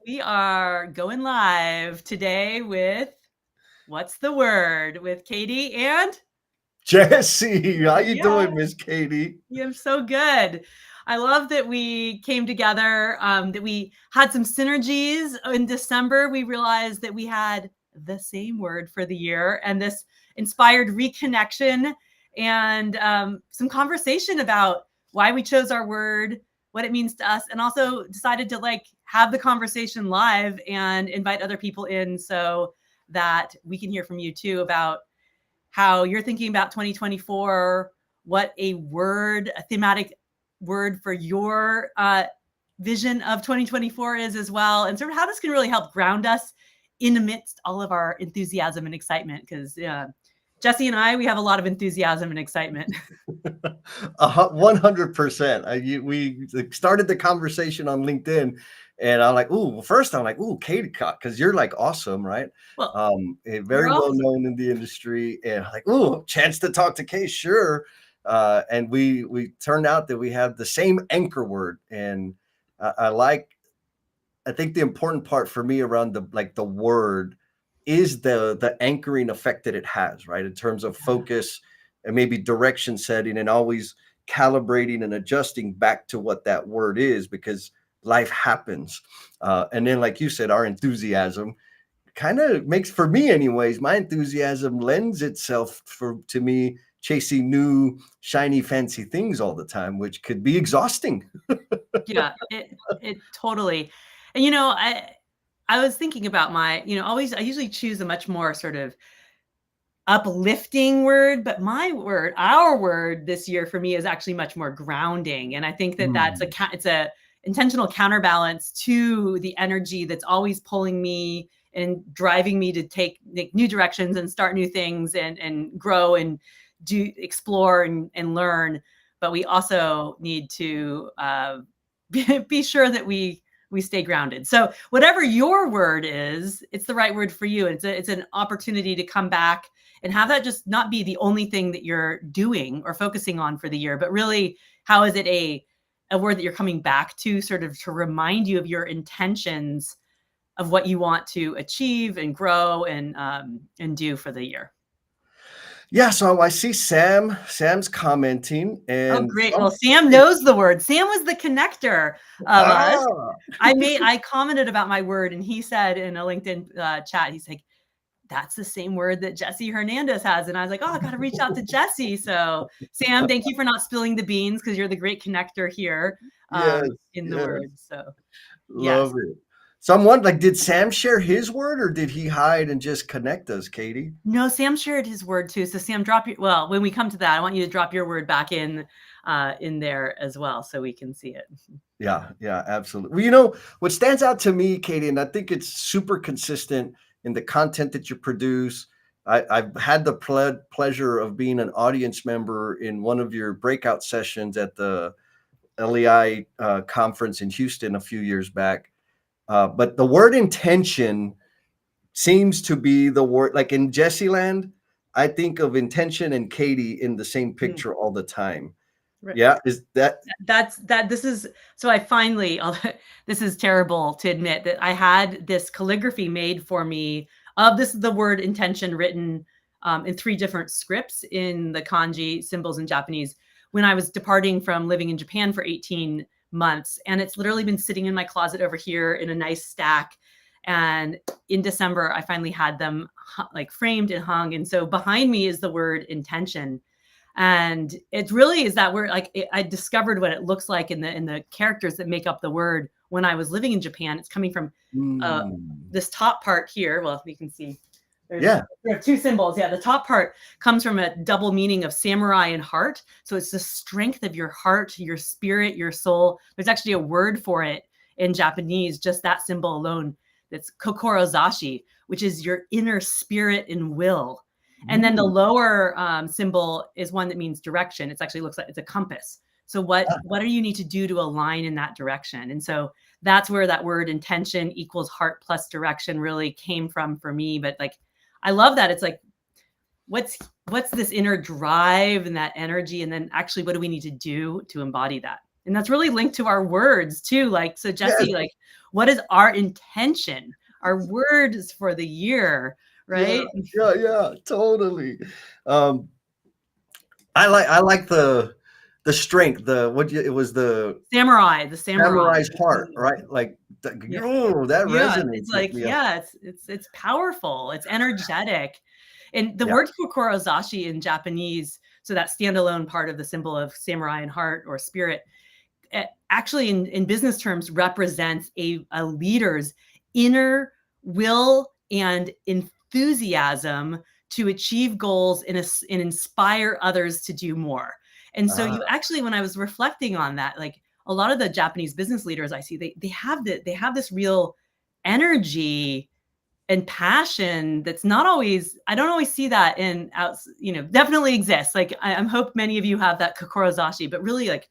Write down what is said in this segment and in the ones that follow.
We are going live today with What's the Word with Katie and Jesse, how you yeah, doing, Miss Katie? I'm so good. I love that we came together, that we had some synergies in December. We realized that we had the same word for the year, and this inspired reconnection and some conversation about why we chose our word, what it means to us, and also decided to have the conversation live and invite other people in so that we can hear from you too about how you're thinking about 2024, what a word, a thematic word for your vision of 2024 is as well, and sort of how this can really help ground us in amidst all of our enthusiasm and excitement. Because Jesse and I, we have a lot of enthusiasm and excitement. 100%. We started the conversation on LinkedIn, and I'm like, "Ooh!" Well, first I'm like, "Ooh, Katie," because you're like awesome, right? Well, Very you're well awesome. known in the industry, and I'm like, "Ooh, chance to talk to Kate, sure." And we turned out that we have the same anchor word, and I like. I think the important part for me around the word is the anchoring effect that it has, right? In terms of focus and maybe direction setting and always calibrating and adjusting back to what that word is because life happens. And then, like you said, our enthusiasm kind of makes, for me anyways, my enthusiasm lends itself to me chasing new shiny fancy things all the time, which could be exhausting. Yeah, it totally. And I was thinking about my, always I usually choose a much more sort of uplifting word, but our word this year for me is actually much more grounding. And I think that Mm. it's a intentional counterbalance to the energy that's always pulling me and driving me to take new directions and start new things and grow and explore and learn. But we also need to be sure that we stay grounded. So whatever your word is, it's the right word for you. It's an opportunity to come back and have that just not be the only thing that you're doing or focusing on for the year, but really how is it a word that you're coming back to, sort of to remind you of your intentions of what you want to achieve and grow and do for the year. Yeah, so I see Sam's commenting, Oh, and great. Well, Sam knows the word. Sam was the connector of us. ah, I commented about my word, and he said in a LinkedIn chat, he's like, that's the same word that Jesse Hernandez has. And I was like, oh, I got to reach out to Jesse. So Sam, thank you for not spilling the beans because you're the great connector here yes, in the yes, word. So yes. love it. So I'm wondering, like, did Sam share his word, or did he hide and just connect us, Katie? No, Sam shared his word too. So Sam, when we come to that, I want you to drop your word back in there as well so we can see it. Yeah, yeah, absolutely. Well, what stands out to me, Katie, and I think it's super consistent in the content that you produce. I've had the pleasure of being an audience member in one of your breakout sessions at the LEI conference in Houston a few years back. But the word intention seems to be the word, like in Jesse Land, I think of intention and Katie in the same Mm, picture all the time. right. Yeah, is that? This is so I finally this is terrible to admit that I had this calligraphy made for me of this is the word intention written in 3 different scripts in the kanji symbols in Japanese when I was departing from living in Japan for 18 months, and it's literally been sitting in my closet over here in a nice stack. And in December I finally had them framed and hung, and so behind me is the word intention. And it really is that word. I discovered what it looks like in the characters that make up the word when I was living in Japan. It's coming from uh, Mm, this top part here. Well, you can see yeah. there are 2 symbols. Yeah, the top part comes from a double meaning of samurai and heart. So it's the strength of your heart, your spirit, your soul. There's actually a word for it in Japanese, just that symbol alone. That's kokorozashi, which is your inner spirit and will. And then the Mm, lower symbol is one that means direction. It actually looks like it's a compass. So what do you need to do to align in that direction? And so that's where that word intention equals heart plus direction really came from for me. But I love that. It's like, what's this inner drive and that energy? And then actually, what do we need to do to embody that? And that's really linked to our words too. Like, so Yes. Jesse, like, what is our intention, our words for the year, Yeah, right? yeah, totally. Um, I like the strength, it was the Samurai, the samurai. samurai's heart, right? Like, Yeah. oh, that Yeah, it's resonates with like, me. yeah, it's powerful, it's energetic. And the Yeah. word kokorozashi in Japanese, so that standalone part of the symbol of samurai and heart or spirit, actually in business terms represents a leader's inner will and enthusiasm to achieve goals and inspire others to do more. And so you Ah, actually, when I was reflecting on that, like a lot of the Japanese business leaders I see, they have this real energy and passion that's not always, I don't always see that in out, definitely exists. Like I hope many of you have that kokorozashi, but really like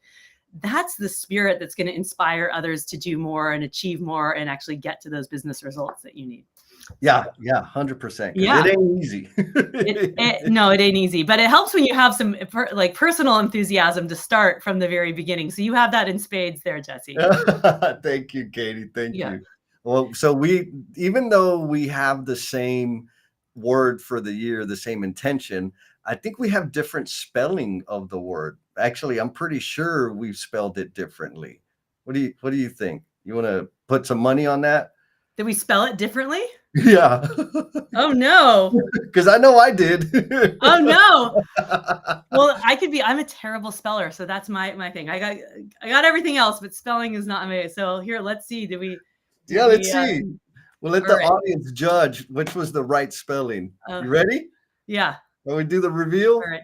that's the spirit that's going to inspire others to do more and achieve more and actually get to those business results that you need. yeah, So, yeah, 100%, because yeah, it ain't easy. no, it ain't easy, but it helps when you have some like personal enthusiasm to start from the very beginning. So you have that in spades there, Jesse. Thank you, Katie. Thank Yeah. you. Well, so even though we have the same word for the year, the same intention, I think we have different spelling of the word. Actually, I'm pretty sure we've spelled it differently. What do you think? You want to put some money on that? Did we spell it differently? Yeah. Oh no. Because I know I did. Oh no. Well, I'm a terrible speller, so that's my thing. I got everything else, but spelling is not my. So here, let's see. Did Yeah, let's we see. We'll let all the right. audience judge which was the right spelling. Uh, You ready? yeah. When we do the All reveal? right.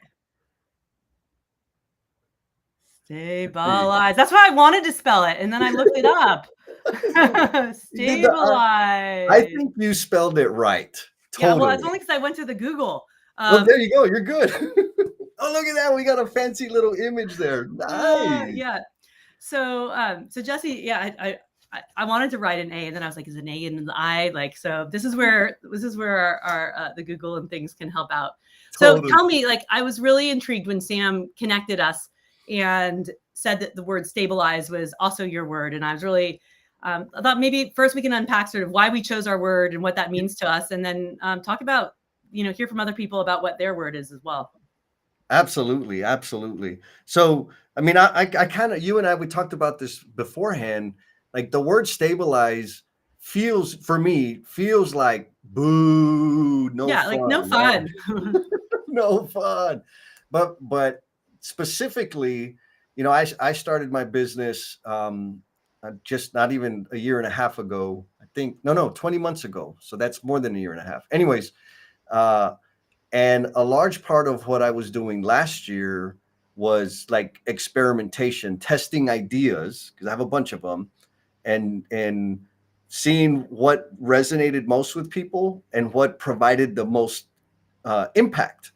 Let's see. Stabilize. That's why I wanted to spell it, and then I looked it up. You did the I Stabilize. think you spelled it right. Yeah, well, it's Totally. only because I went to the Google. Well, there you go. You're good. Oh, look at that. We got a fancy little image there. Nice. Yeah. So Jesse, yeah, I wanted to write an A, and then I was like, is an A and an I? Like, so this is where our the Google and things can help out. So Totally. tell me, like, I was really intrigued when Sam connected us and said that the word stabilize was also your word, and I was really I thought maybe first we can unpack sort of why we chose our word and what that means to us, and then talk about hear from other people about what their word is as well. Absolutely. Absolutely. So, I mean, I kind of, you and I, we talked about this beforehand. Like the word stabilize for me, feels like boo, no Yeah, like no fun, right? fun. No fun. But specifically, I started my business just not even a year and a half ago. I think no, 20 months ago. So that's more than a year and a half. Anyways, uh, and a large part of what I was doing last year was like experimentation, testing ideas because I have a bunch of them, and seeing what resonated most with people and what provided the most impact.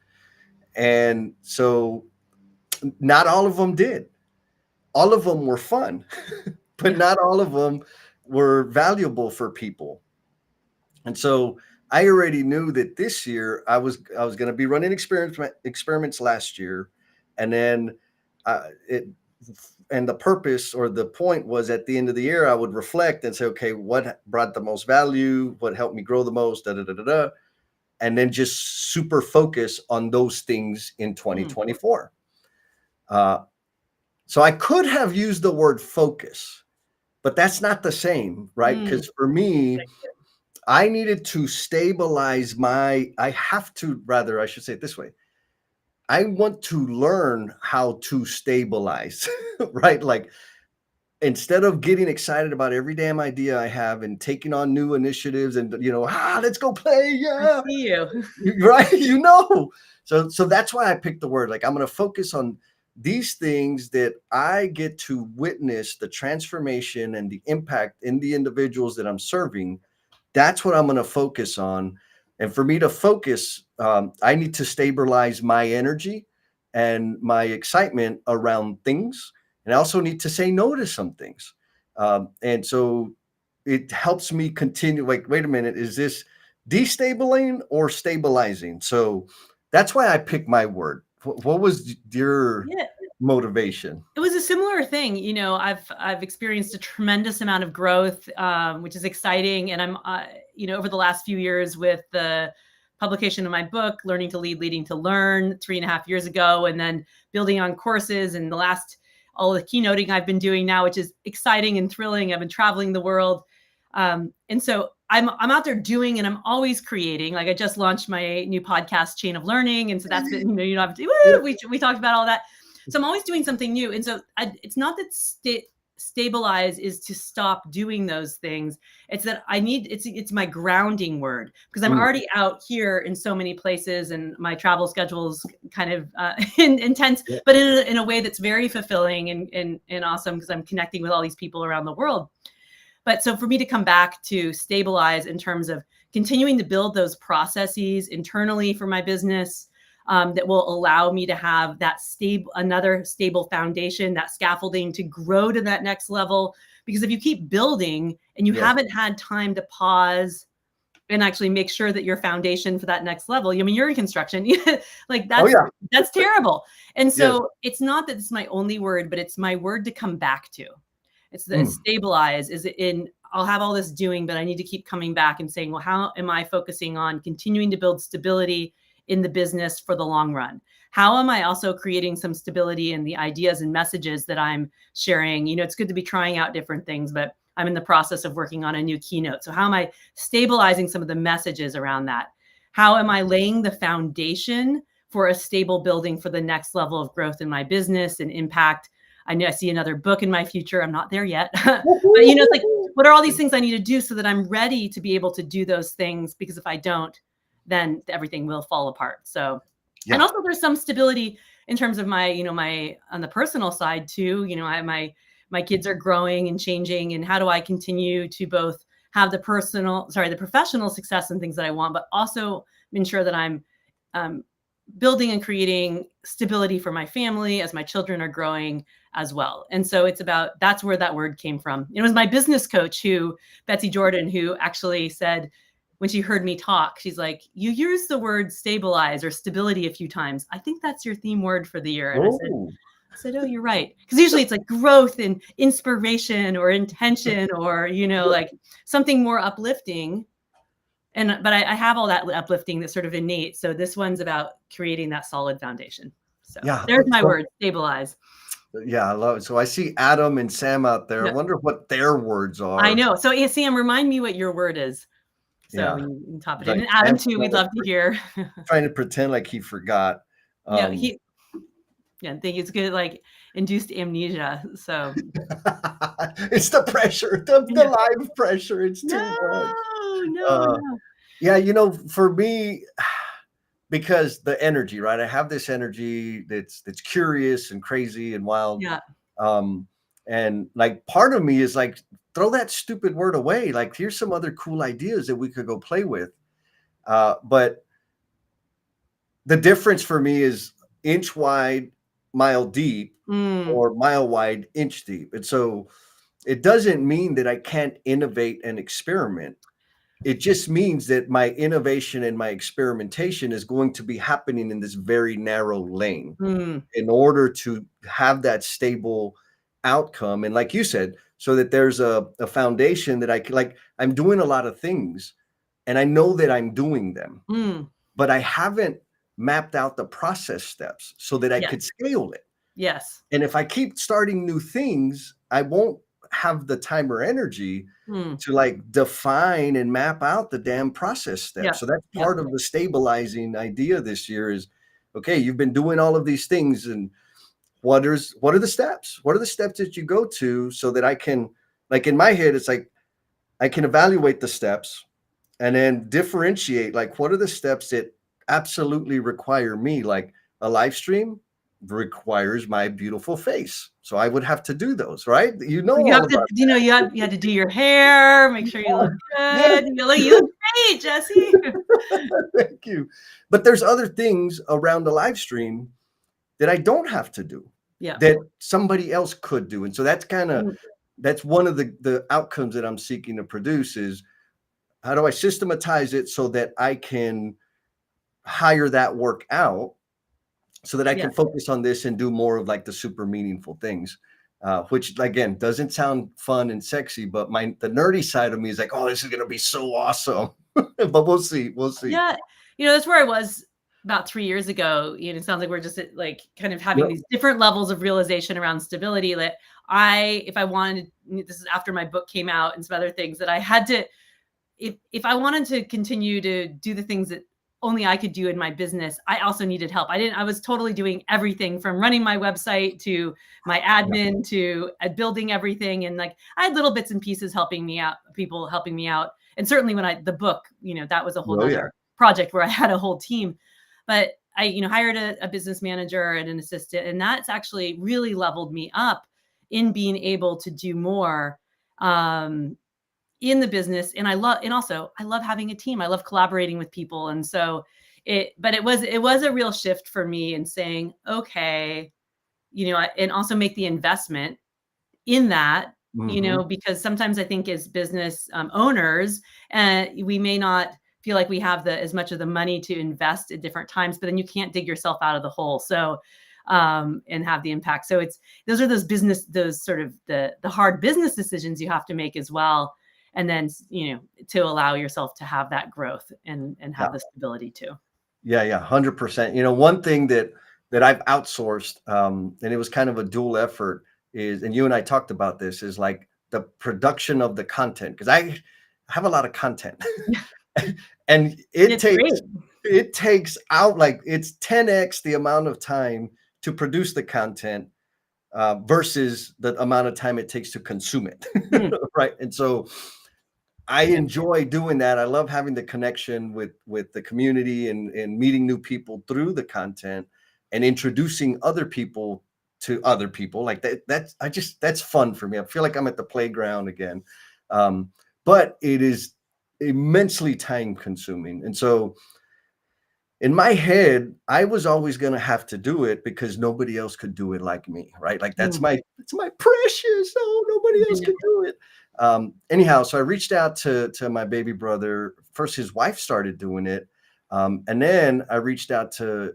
And so not all of them did. All of them were fun, but Yeah. not all of them were valuable for people. And so I already knew that this year I was going to be running experiments last year, and then it and the purpose or the point was at the end of the year I would reflect and say, okay, what brought the most value, what helped me grow the most, da da da da da, and then just super focus on those things in Mm. 2024. Uh, so I could have used the word focus, but that's not the same, right? Mm. Because for me, I needed to stabilize I have to, rather, I should say it this way. I want to learn how to stabilize, right? Like instead of getting excited about every damn idea I have and taking on new initiatives and, let's go play. I Yeah. see you. Right. So that's why I picked the word. Like I'm going to focus on these things that I get to witness the transformation and the impact in the individuals that I'm serving. That's what I'm going to focus on. And for me to focus, I need to stabilize my energy and my excitement around things. And I also need to say no to some things. And so it helps me continue. Like, wait a minute, is this destabilizing or stabilizing? So that's why I picked my word. What was your Yeah. motivation? It was a similar thing. You know, I've experienced a tremendous amount of growth, which is exciting. And I'm, you know, over the last few years with the publication of my book, Learning to Lead, Leading to Learn, 3.5 years ago, and then building on courses, and all the keynoting I've been doing now, which is exciting and thrilling. I've been traveling the world. And so I'm out there doing, and I'm always creating. Like I just launched my new podcast, Chain of Learning. And so that's been, you know, we talked about all that. So I'm always doing something new. And so it's not that stabilize is to stop doing those things. It's that it's my grounding word, because I'm already out here in so many places, and my travel schedule's kind of intense, but in a way that's very fulfilling and awesome, because I'm connecting with all these people around the world. But so for me to come back to stabilize in terms of continuing to build those processes internally for my business, that will allow me to have that another stable foundation, that scaffolding to grow to that next level. Because if you keep building and you haven't had time to pause and actually make sure that your foundation for that next level, I mean, you're in construction, like that's terrible. And so it's not that it's my only word, but it's my word to come back to. It's the stabilize I'll have all this doing, but I need to keep coming back and saying, well, how am I focusing on continuing to build stability in the business for the long run? How am I also creating some stability in the ideas and messages that I'm sharing? You know, it's good to be trying out different things, but I'm in the process of working on a new keynote. So how am I stabilizing some of the messages around that? How am I laying the foundation for a stable building for the next level of growth in my business and impact? I know I see another book in my future. I'm not there yet, but you know, it's like, what are all these things I need to do so that I'm ready to be able to do those things? Because if I don't, then everything will fall apart. So, and also there's some stability in terms of my, you know, on the personal side too, you know, my kids are growing and changing, and how do I continue to both have the professional success and things that I want, but also ensure that I'm building and creating stability for my family as my children are growing as well. And so that's where that word came from. It was my business coach, Betsy Jordan, who actually said, when she heard me talk, she's like, you use the word stabilize or stability a few times. I think that's your theme word for the year. And I said, oh, you're right. Because usually it's like growth and inspiration or intention or, you know, like something more uplifting. But I have all that uplifting that's sort of innate. So this one's about creating that solid foundation. So there's my word, stabilize. Yeah, I love it. So I see Adam and Sam out there. I wonder what their words are. I know. So Sam, remind me what your word is. So you can top it in. And Adam too, we'd love to hear. Trying to pretend like he forgot. I think it's good, like induced amnesia. So it's the pressure, the live pressure. It's too much. No. Yeah, you know, for me, because the energy, right? I have this energy that's curious and crazy and wild. Yeah. And like part of me is like, throw that stupid word away. Like, here's some other cool ideas that we could go play with. But the difference for me is inch wide, mile deep, or mile wide, inch deep. And so it doesn't mean that I can't innovate and experiment. It just means that my innovation and my experimentation is going to be happening in this very narrow lane in order to have that stable outcome. And like you said, so that there's a foundation that I can, like, I'm doing a lot of things and I know that I'm doing them, but I haven't mapped out the process steps so that I could scale it. Yes. And if I keep starting new things, I won't have the time or energy to like define and map out the damn process steps. So that's part of the stabilizing idea this year is, okay, you've been doing all of these things, and what are the steps? What are the steps that you go to so that I can, like in my head, it's like I can evaluate the steps and then differentiate, like, what are the steps that absolutely require me? Like a live stream requires my beautiful face, so I would have to do those, right? You know, you have to, you know, you had to do your hair, make sure you look good. You look great, Jesse. Thank you. But there's other things around the live stream that I don't have to do, that somebody else could do. And so that's kind of that's one of the outcomes that I'm seeking to produce is, how do I systematize it so that I can hire that work out so that I Yeah. can focus on this and do more of like the super meaningful things. Which again doesn't sound fun and sexy, but the nerdy side of me is like, oh, this is gonna be so awesome. But we'll see. We'll see. Yeah. That's where I was about 3 years ago. It sounds like we're just like kind of having Yep. these different levels of realization around stability that if I wanted, this is after my book came out and some other things that I had to, if I wanted to continue to do the things that only I could do in my business, I also needed help. I was totally doing everything from running my website to my admin to building everything. And like, I had little bits and pieces helping me out, people helping me out. And certainly when the book, that was a whole nother project where I had a whole team, but I, hired a business manager and an assistant, and that's actually really leveled me up in being able to do more, in the business. And I love having a team. I love collaborating with people. And so it was a real shift for me in saying, okay, and also make the investment in that, because sometimes I think as business owners, we may not feel like we have as much of the money to invest at different times, but then you can't dig yourself out of the hole. So, and have the impact. So those are those sort of the hard business decisions you have to make as well. And then, to allow yourself to have that growth and have the stability too. Yeah. 100%. One thing that I've outsourced, and it was kind of a dual effort is, and you and I talked about this, is like the production of the content. Cause I have a lot of content and it takes out, like it's 10x the amount of time to produce the content versus the amount of time it takes to consume it. Right. And so I enjoy doing that. I love having the connection with the community and meeting new people through the content and introducing other people to other people. Like that's fun for me. I feel like I'm at the playground again. But it is immensely time consuming. And so in my head, I was always going to have to do it because nobody else could do it like me, right? Like it's my precious. Oh, nobody else can do it. Anyhow, so I reached out to my baby brother. First, his wife started doing it. And then I reached out to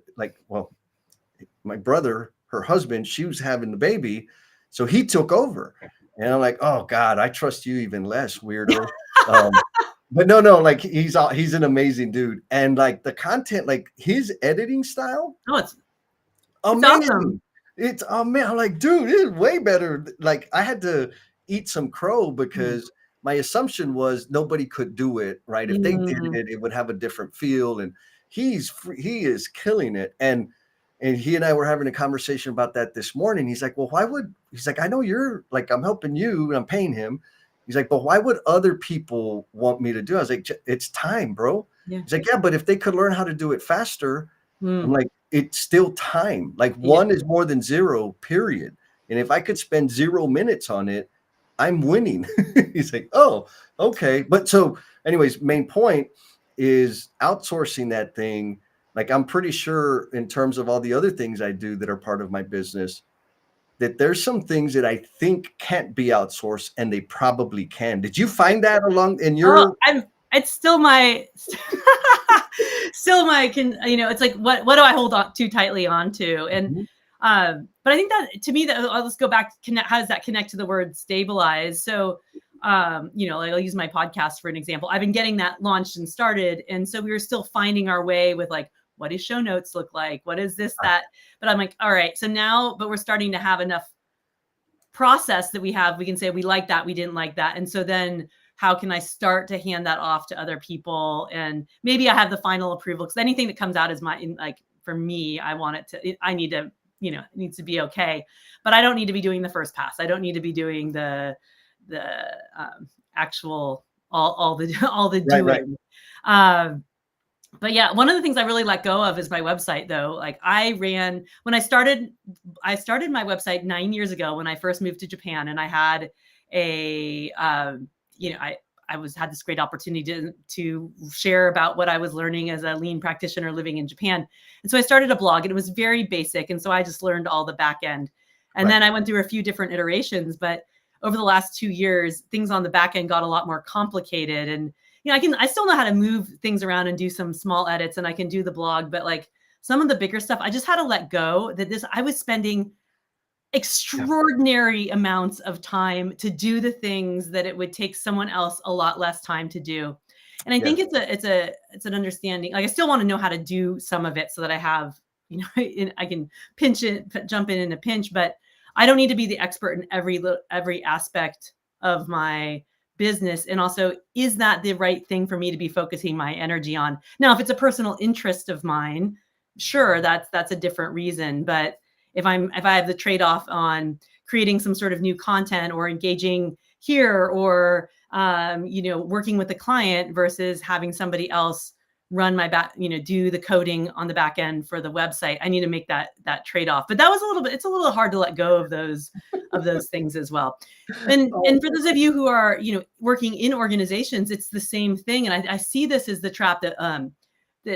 my brother, her husband, she was having the baby. So he took over. And I'm like, oh God, I trust you even less, weirdo. But no, like he's an amazing dude. And like the content, like his editing style. Oh, it's amazing. Awesome. It's man, I'm like, dude, it is way better. Like I had to eat some crow because my assumption was nobody could do it, right? If they did it, it would have a different feel. And he is killing it. And he and I were having a conversation about that this morning. He's like, well, he's like, I know you're like, I'm helping you and I'm paying him. He's like, but why would other people want me to do it? I was like, it's time, bro. Yeah. He's like, yeah, but if they could learn how to do it faster, I'm like, it's still time. Like one is more than zero, period. And if I could spend 0 minutes on it, I'm winning. He's like, oh, okay. But so anyways, main point is outsourcing that thing. Like I'm pretty sure in terms of all the other things I do that are part of my business, that there's some things that I think can't be outsourced and they probably can. Did you find that along in your? It's still my, it's like, what do I hold on too tightly onto? And, but I think that to me that let's go back, how does that connect to the word stabilize? So, like I'll use my podcast for an example. I've been getting that launched and started. And so we were still finding our way with like, what does show notes look like? What is this, that? But I'm like, all right, so now, but we're starting to have enough process that we can say, we like that, we didn't like that. And so then how can I start to hand that off to other people? And maybe I have the final approval because anything that comes out is for me, I need to, it needs to be okay, but I don't need to be doing the first pass. I don't need to be doing the actual, all the doing. Right. But yeah, one of the things I really let go of is my website though. Like when I started my website 9 years ago when I first moved to Japan, and I had had this great opportunity to share about what I was learning as a lean practitioner living in Japan. And so I started a blog and it was very basic. And so I just learned all the back end. And then I went through a few different iterations, but over the last 2 years, things on the back end got a lot more complicated. And I still know how to move things around and do some small edits, and I can do the blog, but like some of the bigger stuff, I just had to let go that I was spending extraordinary amounts of time to do the things that it would take someone else a lot less time to do. And I think it's an understanding. Like I still want to know how to do some of it so that I have, I can jump in a pinch, but I don't need to be the expert in every aspect of my business. And also, is that the right thing for me to be focusing my energy on? Now, if it's a personal interest of mine, sure, that's a different reason. But if I have the trade-off on creating some sort of new content or engaging here or working with the client versus having somebody else run my back, do the coding on the back end for the website, I need to make that trade-off. But that was it's a little hard to let go of those things as well. And for those of you who are working in organizations, it's the same thing. And I see this as the trap that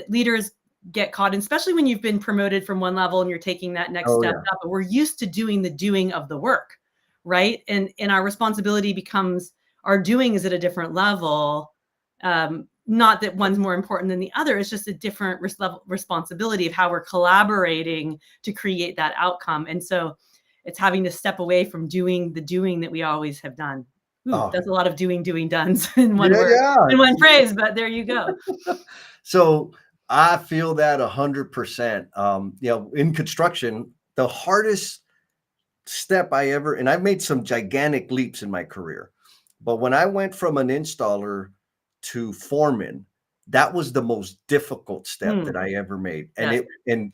leaders get caught in, especially when you've been promoted from one level and you're taking that next step up. But we're used to doing the doing of the work, right? And our responsibility becomes our doing is at a different level. Not that one's more important than the other. It's just a different responsibility of how we're collaborating to create that outcome. And so it's having to step away from doing the doing that we always have done. That's a lot of doing, dones in one word, in one phrase, but there you go. So I feel that 100%. In construction, the hardest step and I've made some gigantic leaps in my career, but when I went from an installer to foreman, that was the most difficult step that I ever made. And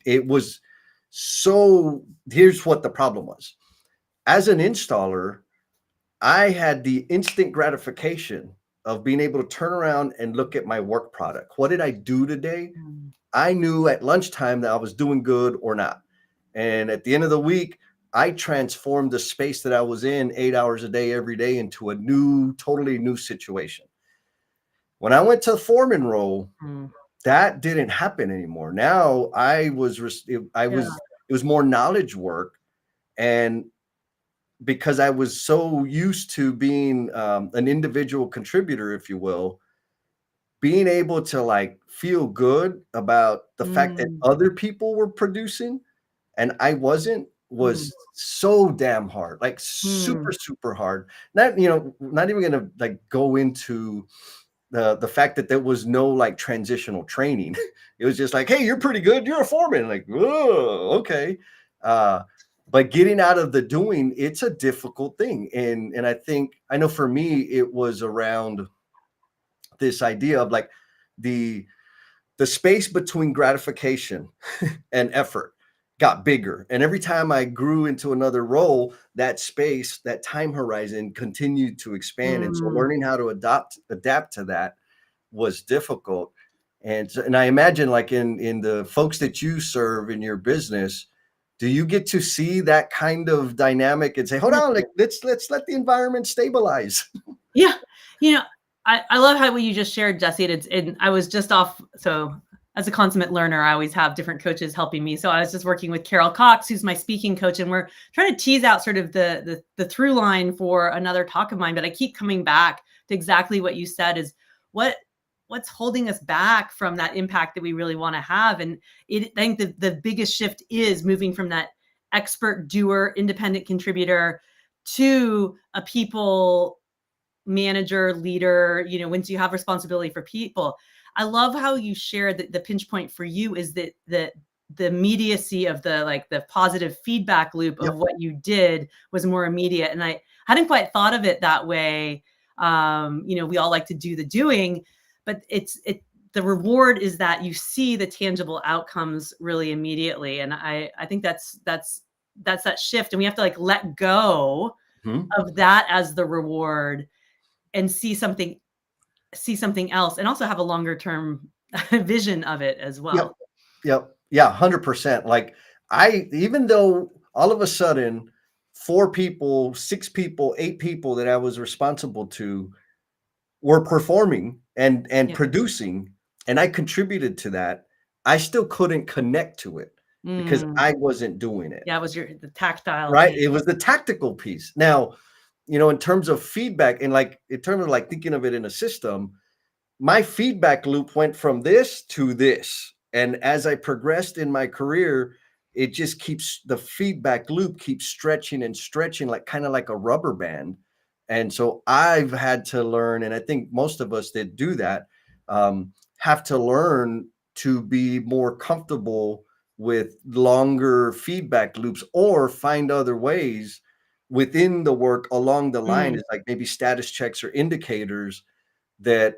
it was here's what the problem was. As an installer, I had the instant gratification of being able to turn around and look at my work product. What did I do today? I knew at lunchtime that I was doing good or not. And at the end of the week, I transformed the space that I was in 8 hours a day, every day into a totally new situation. When I went to the foreman role, that didn't happen anymore. Now it was more knowledge work. And because I was so used to being an individual contributor, if you will, being able to feel good about the fact that other people were producing and I wasn't was so damn hard, super, super hard. Not even going to go into the fact that there was no transitional training. It was just hey, you're pretty good. You're a foreman. Oh, okay. But getting out of the doing, it's a difficult thing. And I know for me, it was around this idea of the space between gratification and effort got bigger. And every time I grew into another role, that space, that time horizon continued to expand. And so learning how to adapt to that was difficult. And I imagine in the folks that you serve in your business, do you get to see that kind of dynamic and say, hold on, let's let the environment stabilize? Yeah. I love what you just shared, Jesse. And I was just off. So as a consummate learner, I always have different coaches helping me. So I was just working with Carol Cox, who's my speaking coach, and we're trying to tease out sort of the through line for another talk of mine. But I keep coming back to exactly what you said is what's holding us back from that impact that we really want to have. And I think the biggest shift is moving from that expert doer, independent contributor to a people manager, leader, once you have responsibility for people. I love how you shared that the pinch point for you is that the immediacy of the positive feedback loop of what you did was more immediate. And I hadn't quite thought of it that way. We all like to do the doing, but the reward is that you see the tangible outcomes really immediately. And I think that's that shift. And we have to let go of that as the reward and see something else, and also have a longer term vision of it as well. Yep. Yeah. 100%. Even though all of a sudden 4 people, 6 people, 8 people that I was responsible to were performing and producing, and I contributed to that, I still couldn't connect to it because I wasn't doing it. Yeah. It was the tactile, right? piece. It was the tactical piece. Now, in terms of feedback and in terms of thinking of it in a system, my feedback loop went from this to this. And as I progressed in my career, it just keeps the feedback loop keeps stretching and stretching, like kind of like a rubber band. And so I've had to learn, and I think most of us that do that have to learn to be more comfortable with longer feedback loops or find other ways within the work along the line, Mm, is like maybe status checks or indicators that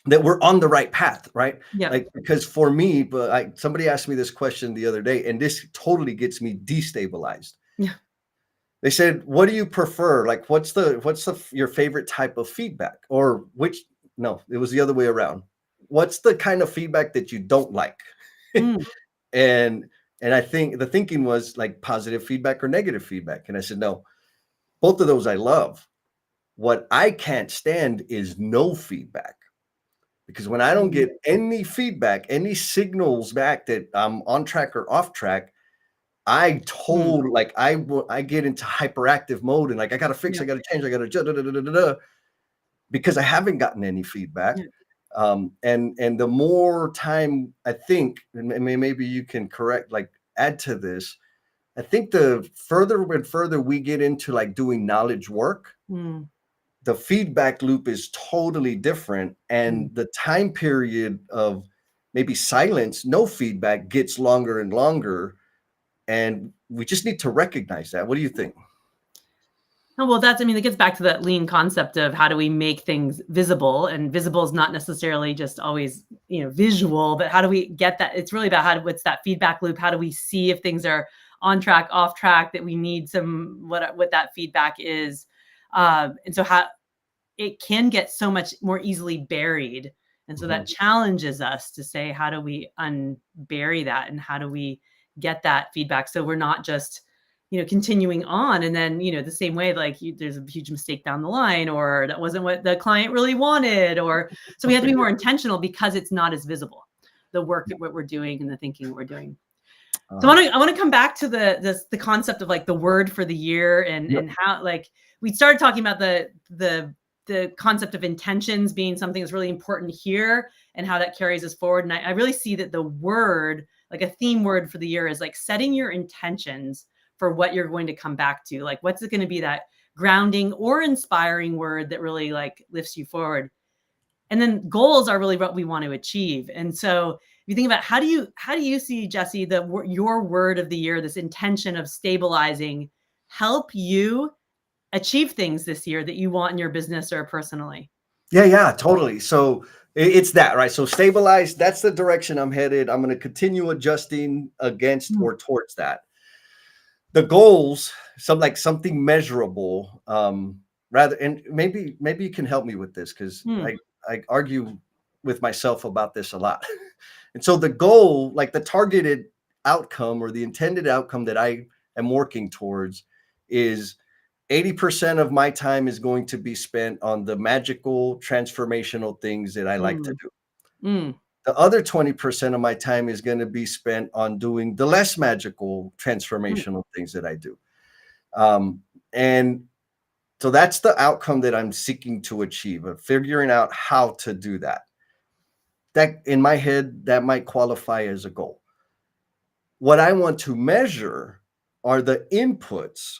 we're on the right path, right? yeah. Like, because for me, but somebody asked me this question the other day, and this totally gets me destabilized. Yeah. They said, "What do you prefer? Like, what's your favorite type of feedback, or which?" No, it was the other way around. What's the kind of feedback that you don't like? Mm, and and I think the thinking was like positive feedback or negative feedback, and I said, no, both of those I love. What I can't stand is no feedback. Because when I don't mm, get any feedback, any signals back that I'm on track or off track, mm, I get into hyperactive mode, and like I gotta fix, yeah. I gotta change, I gotta because I haven't gotten any feedback. Yeah. And the more time I think, and maybe you can correct, like add to this, I think the further and further we get into like doing knowledge work, Mm, the feedback loop is totally different. mm. And the time period of maybe silence, no feedback, gets longer and longer. And we just need to recognize that. What do you think? Oh, well, I mean, it gets back to that lean concept of how do we make things visible, and visible is not necessarily just always, visual, but how do we get that? It's really about what's that feedback loop? How do we see if things are on track, off track, that we need what that feedback is. And so how it can get so much more easily buried. And so that Mhm. challenges us to say, how do we unbury that? And how do we get that feedback? So we're not just, continuing on. And then, the same way, like there's a huge mistake down the line, or that wasn't what the client really wanted. Or so we have to be more intentional because it's not as visible, the work, what we're doing and the thinking we're doing. So Uh, I want to come back to the concept of like the word for the year, and yep. how, like, we started talking about the concept of intentions being something that's really important here, and how that carries us forward. And I really see that the word, like a theme word for the year, is like setting your intentions for what you're going to come back to. Like, what's it going to be, that grounding or inspiring word that really like lifts you forward? And then goals are really what we want to achieve. And so if you think about, how do you see, Jesse, your word of the year, this intention of stabilizing, help you achieve things this year that you want in your business or personally? Yeah, yeah, totally. So it's that, right? So stabilize, that's the direction I'm headed. I'm going to continue adjusting against Mm, or towards that. The goals, something measurable, rather, and maybe you can help me with this, because mm, I argue with myself about this a lot. And so the goal, like the targeted outcome or the intended outcome that I am working towards, is 80% of my time is going to be spent on the magical transformational things that I like to mm, do. mm, The other 20% of my time is going to be spent on doing the less magical mm, transformational things that I do. And so that's the outcome that I'm seeking to achieve, of figuring out how to do that. That in my head, that might qualify as a goal. What I want to measure are the inputs,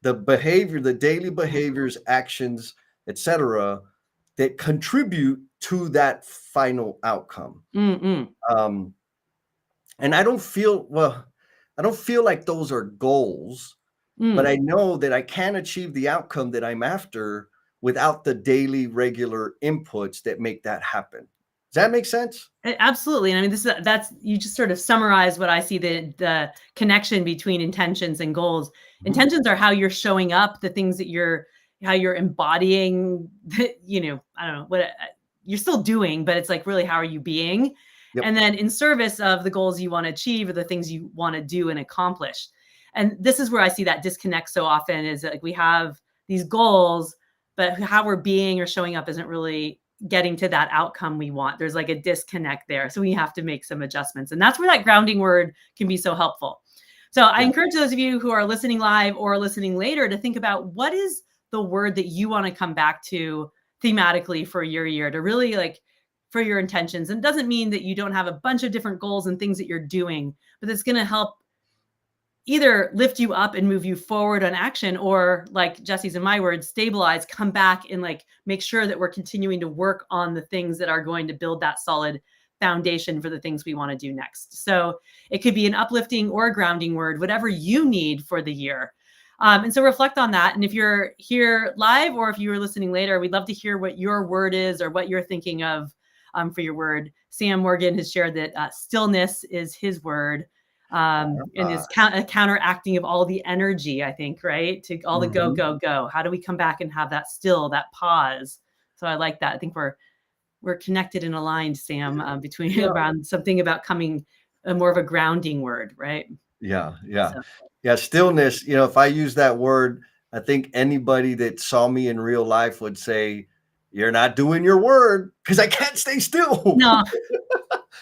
the behavior, the daily behaviors, actions, etc., that contribute to that final outcome. mm, mm, Um, and I don't feel like those are goals, but mm. I know that I can achieve the outcome that I'm after without the daily regular inputs that make that happen. Does that make sense? Absolutely. And I mean, that's, you just sort of summarize what I see, the connection between intentions and goals. Mhm. Intentions are how you're showing up, the things that how you're embodying, I don't know what you're still doing, but it's like, really, how are you being? Yep. And then in service of the goals you want to achieve, or the things you want to do and accomplish. And this is where I see that disconnect so often, is that, like, we have these goals, but how we're being or showing up isn't really getting to that outcome we want. There's like a disconnect there. So we have to make some adjustments. And that's where that grounding word can be so helpful. So I Yeah. encourage those of you who are listening live or listening later to think about, what is the word that you want to come back to thematically for your year, to really like for your intentions. And it doesn't mean that you don't have a bunch of different goals and things that you're doing, but it's going to help either lift you up and move you forward on action, or, like Jesse's and my words, stabilize, come back and like make sure that we're continuing to work on the things that are going to build that solid foundation for the things we want to do next. So it could be an uplifting or a grounding word, whatever you need for the year. And so reflect on that. And if you're here live or if you were listening later, we'd love to hear what your word is or what you're thinking of for your word. Sam Morgan has shared that stillness is his word. And is counteracting of all the energy, I think, right? To all the go, go, go. How do we come back and have that still, that pause? So I like that. I think we're connected and aligned, Sam, between around something about coming more of a grounding word, right? Yeah. Stillness. If I use that word, I think anybody that saw me in real life would say, "You're not doing your word," because I can't stay still. No.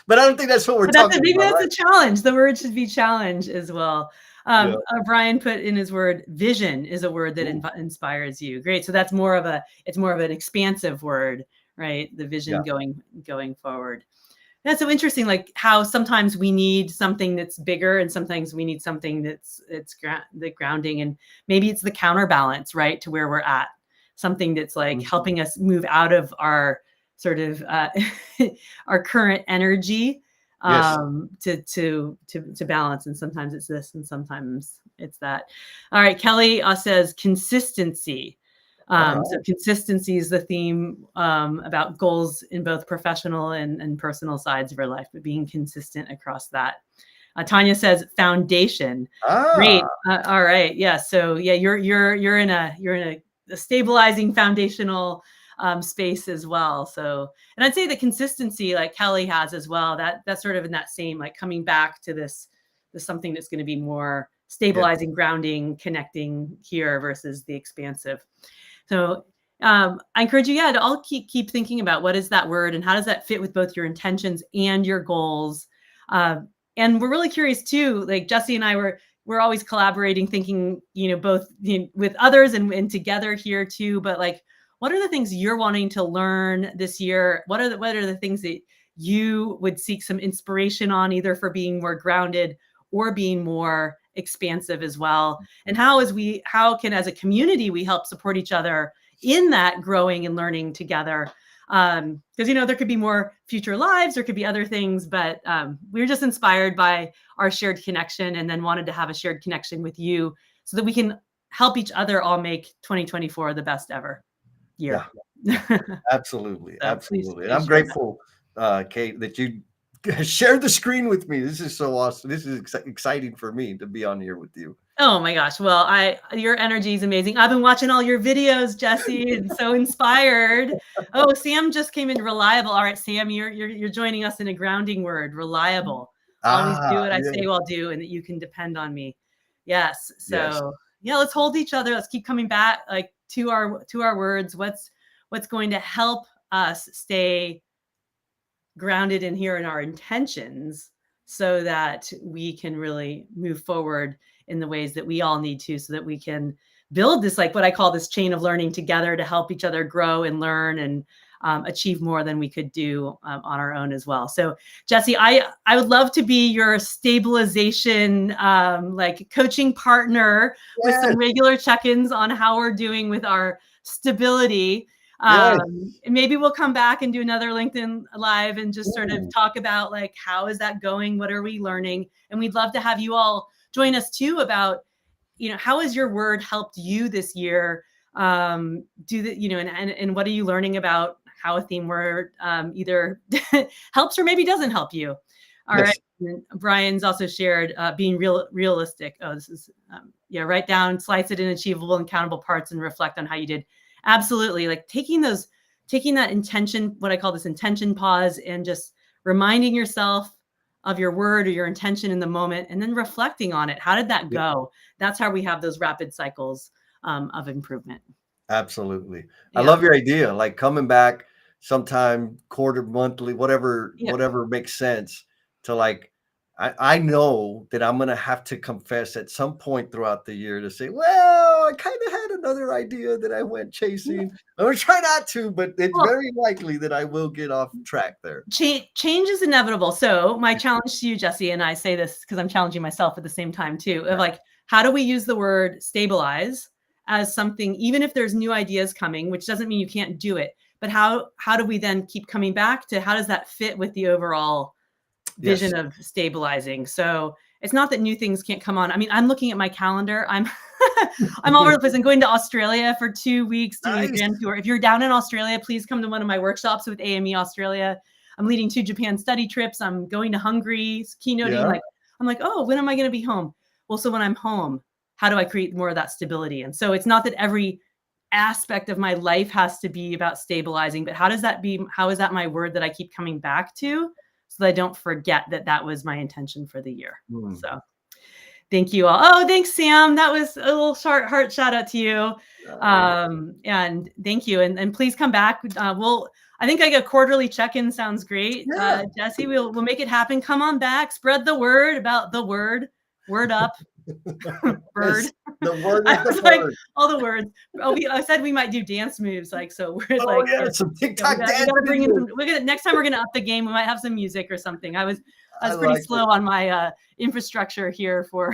But I don't think that's what we're talking about. Maybe that's a challenge. The word should be challenge as well. Brian put in his word, vision is a word that inspires you. Great. So that's more of an expansive word, right? The vision going forward. That's so interesting, like how sometimes we need something that's bigger and sometimes we need something that's the grounding, and maybe it's the counterbalance, right, to where we're at. Something that's like helping us move out of our sort of our current energy to balance. And sometimes it's this and sometimes it's that. All right, Kelly says consistency. So consistency is the theme about goals in both professional and personal sides of our life, but being consistent across that. Tanya says foundation. Great. All right. Yeah. So yeah, you're in a stabilizing foundational space as well. So, and I'd say the consistency like Kelly has as well, that's sort of in that same, like coming back to this something that's going to be more stabilizing, grounding, connecting here versus the expansive. So I encourage you, to all keep thinking about what is that word and how does that fit with both your intentions and your goals. And we're really curious too, like Jesse and I we're always collaborating, thinking, both with others and together here too, but like, what are the things you're wanting to learn this year? What are the things that you would seek some inspiration on, either for being more grounded or being more expansive as well? And how can, as a community, we help support each other in that growing and learning together? Because, there could be more future lives, there could be other things, but we were just inspired by our shared connection and then wanted to have a shared connection with you so that we can help each other all make 2024 the best ever year. Yeah. Absolutely. Absolutely. And I'm grateful, Kate, that you shared the screen with me. This is so awesome. This is exciting for me to be on here with you. Oh my gosh. Well, your energy is amazing. I've been watching all your videos, Jesse, and so inspired. Oh, Sam just came in. Reliable. All right, Sam, you're joining us in a grounding word, reliable. Always do what I say I'll do, and that you can depend on me. Yes. So let's hold each other. Let's keep coming back like to our words. What's going to help us stay grounded in here in our intentions so that we can really move forward in the ways that we all need to, so that we can build this, like what I call this chain of learning together to help each other grow and learn and achieve more than we could do on our own as well. So Jesse, I would love to be your stabilization, like coaching partner with some regular check-ins on how we're doing with our stability. Maybe we'll come back and do another LinkedIn Live and just sort of talk about like, how is that going? What are we learning? And we'd love to have you all join us too about, how has your word helped you this year? And what are you learning about how a theme word either helps or maybe doesn't help you? All right. And Brian's also shared being realistic. Oh, this is, write down, slice it in achievable and countable parts and reflect on how you did. Absolutely. Like taking that intention, what I call this intention pause, and just reminding yourself of your word or your intention in the moment, and then reflecting on it. How did that go? That's how we have those rapid cycles of improvement. Absolutely. I love your idea, like coming back sometime quarter, monthly, whatever makes sense to like, I know that I'm going to have to confess at some point throughout the year to say, well, I kind of had another idea that I went chasing. I'm gonna try not to, but it's very likely that I will get off track there. Change is inevitable. So my challenge to you, Jesse, and I say this because I'm challenging myself at the same time too, of like, how do we use the word stabilize as something, even if there's new ideas coming, which doesn't mean you can't do it, but how do we then keep coming back to how does that fit with the overall vision of stabilizing? So it's not that new things can't come on. I mean, I'm looking at my calendar. I'm all over the place. I'm going to Australia for 2 weeks doing a grand tour. If you're down in Australia, please come to one of my workshops with AME Australia. I'm leading 2 Japan study trips. I'm going to Hungary, keynoting. I'm like, oh, when am I going to be home? Well, so when I'm home, how do I create more of that stability? And so it's not that every aspect of my life has to be about stabilizing, but how is that my word that I keep coming back to so that I don't forget that was my intention for the year. So thank you all. Oh, thanks, Sam. That was a little short heart shout out to you. And thank you. And please come back. I think like a quarterly check-in sounds great. Jesse, we'll make it happen. Come on back. Spread the word about the word. Word up. Bird. Yes, the word I of was the like, bird. all the words. I said we might do dance moves. Like, so we're Some TikTok dance. We gotta bring in next time we're gonna up the game. We might have some music or something. I was pretty slow on my infrastructure here for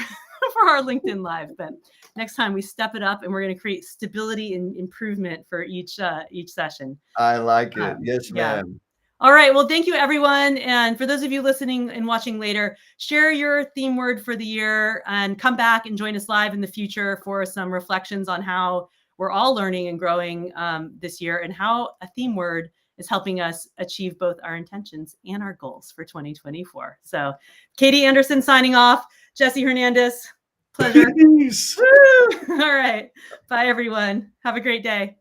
our LinkedIn Live, but next time we step it up and we're going to create stability and improvement for each session. I like it. Yes, ma'am. All right. Well, thank you, everyone. And for those of you listening and watching later, share your theme word for the year and come back and join us live in the future for some reflections on how we're all learning and growing this year and how a theme word is helping us achieve both our intentions and our goals for 2024. So Katie Anderson signing off. Jesse Hernandez, pleasure. All right. Bye, everyone. Have a great day.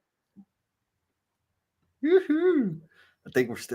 I think we're still